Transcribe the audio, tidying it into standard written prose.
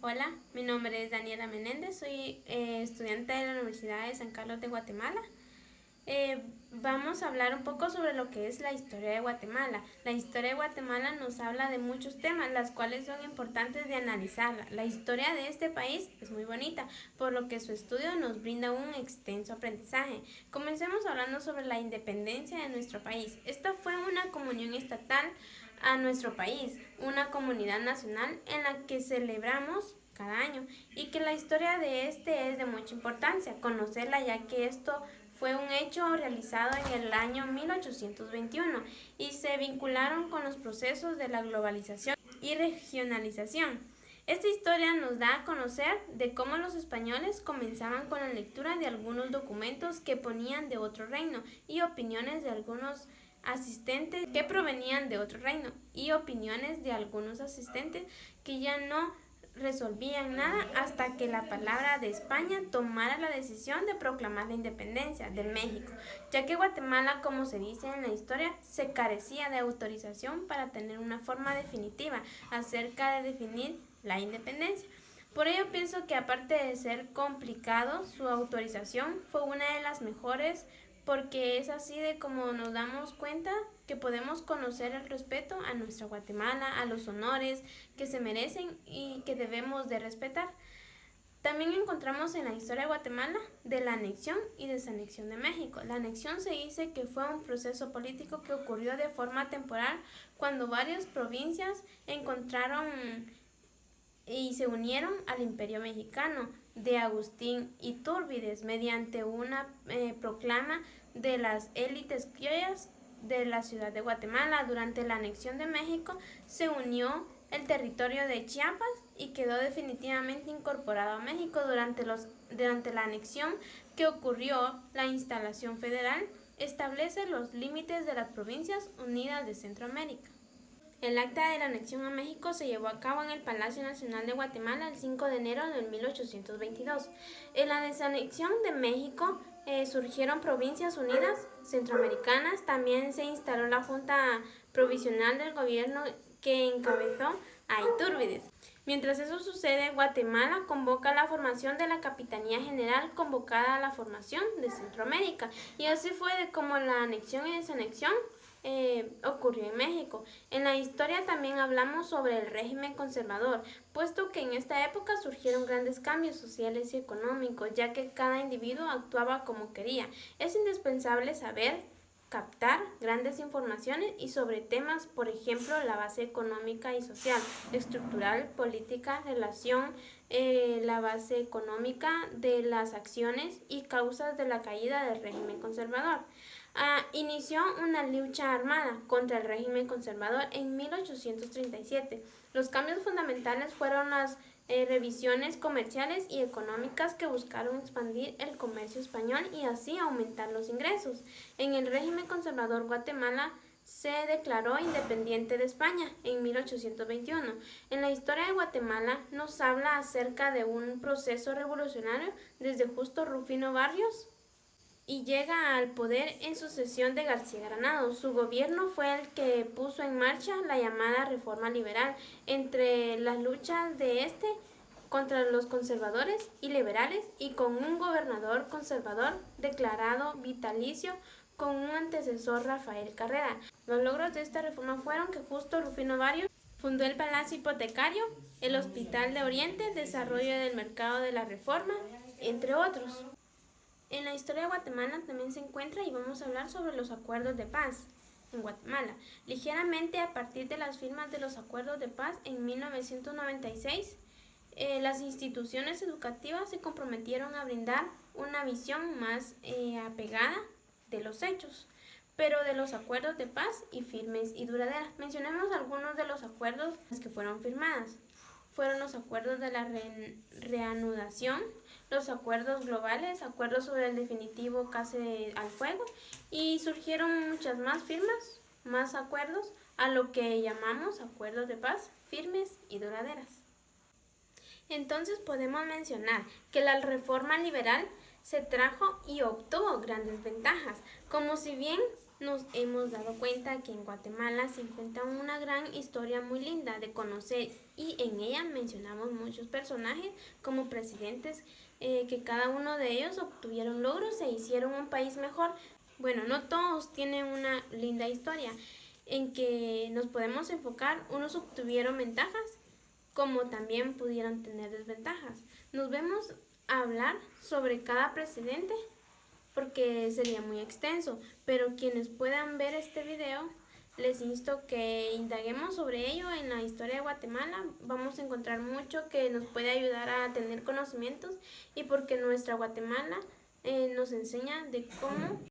Hola, mi nombre es Daniela Menéndez, soy estudiante de la Universidad de San Carlos de Guatemala. Vamos a hablar un poco sobre lo que es la historia de Guatemala. La historia de Guatemala nos habla de muchos temas, las cuales son importantes de analizar. La historia de este país es muy bonita, por lo que su estudio nos brinda un extenso aprendizaje. Comencemos hablando sobre la independencia de nuestro país. Esta fue una comunión estatal a nuestro país, una comunidad nacional en la que celebramos cada año y que la historia de este es de mucha importancia conocerla, ya que esto fue un hecho realizado en el año 1821 y se vincularon con los procesos de la globalización y regionalización. Esta historia nos da a conocer de cómo los españoles comenzaban con la lectura de algunos documentos que ponían de otro reino y opiniones de algunos asistentes que provenían de otro reino y opiniones de algunos asistentes que ya no resolvían nada hasta que la palabra de España tomara la decisión de proclamar la independencia de México, ya que Guatemala, como se dice en la historia, se carecía de autorización para tener una forma definitiva acerca de definir la independencia. Por ello pienso que aparte de ser complicado, su autorización fue una de las mejores porque es así de como nos damos cuenta que podemos conocer el respeto a nuestra Guatemala, a los honores que se merecen y que debemos de respetar. También encontramos en la historia de Guatemala de la anexión y desanexión de México. La anexión se dice que fue un proceso político que ocurrió de forma temporal cuando varias provincias encontraron y se unieron al Imperio Mexicano de Agustín Iturbide mediante una proclama de las élites criollas de la ciudad de Guatemala. Durante la anexión de México se unió el territorio de Chiapas y quedó definitivamente incorporado a México. Durante la anexión que ocurrió, la instalación federal establece los límites de las provincias unidas de Centroamérica. El acta de la anexión a México se llevó a cabo en el Palacio Nacional de Guatemala el 5 de enero de 1822. En la desanexión de México surgieron provincias unidas centroamericanas. También se instaló la Junta Provisional del Gobierno que encabezó a Iturbide. Mientras eso sucede, Guatemala convoca la formación de la Capitanía General convocada a la formación de Centroamérica. Y así fue de como la anexión y desanexión ocurrió en México. En la historia también hablamos sobre el régimen conservador, puesto que en esta época surgieron grandes cambios sociales y económicos, ya que cada individuo actuaba como quería. Es indispensable saber captar grandes informaciones y sobre temas, por ejemplo, la base económica y social, estructural, política, relación, la base económica de las acciones y causas de la caída del régimen conservador. Inició una lucha armada contra el régimen conservador en 1837. Los cambios fundamentales fueron las revisiones comerciales y económicas que buscaron expandir el comercio español y así aumentar los ingresos. En el régimen conservador, Guatemala se declaró independiente de España en 1821. En la historia de Guatemala nos habla acerca de un proceso revolucionario desde Justo Rufino Barrios y llega al poder en sucesión de García Granados. Su gobierno fue el que puso en marcha la llamada reforma liberal. Entre las luchas de este contra los conservadores y liberales y con un gobernador conservador declarado vitalicio con un antecesor, Rafael Carrera. Los logros de esta reforma fueron que Justo Rufino Barrios fundó el Palacio Hipotecario, el Hospital de Oriente, desarrollo del mercado de la reforma, entre otros. En la historia de Guatemala también se encuentra y vamos a hablar sobre los acuerdos de paz en Guatemala. Ligeramente a partir de las firmas de los acuerdos de paz en 1996, las instituciones educativas se comprometieron a brindar una visión más apegada de los hechos, pero de los acuerdos de paz y firmes y duraderas. Mencionemos algunos de los acuerdos que fueron firmadas. Fueron los acuerdos de la reanudación, los acuerdos globales, acuerdos sobre el definitivo cese al fuego y surgieron muchas más firmas, más acuerdos a lo que llamamos acuerdos de paz firmes y duraderas. Entonces podemos mencionar que la reforma liberal se trajo y obtuvo grandes ventajas, como si bien nos hemos dado cuenta que en Guatemala se encuentra una gran historia muy linda de conocer y en ella mencionamos muchos personajes como presidentes que cada uno de ellos obtuvieron logros e hicieron un país mejor. Bueno, no todos tienen una linda historia en que nos podemos enfocar, unos obtuvieron ventajas como también pudieron tener desventajas. Nos vemos a hablar sobre cada presidente porque sería muy extenso, pero quienes puedan ver este video, les insto que indaguemos sobre ello en la historia de Guatemala. Vamos a encontrar mucho que nos puede ayudar a tener conocimientos y porque nuestra Guatemala nos enseña de cómo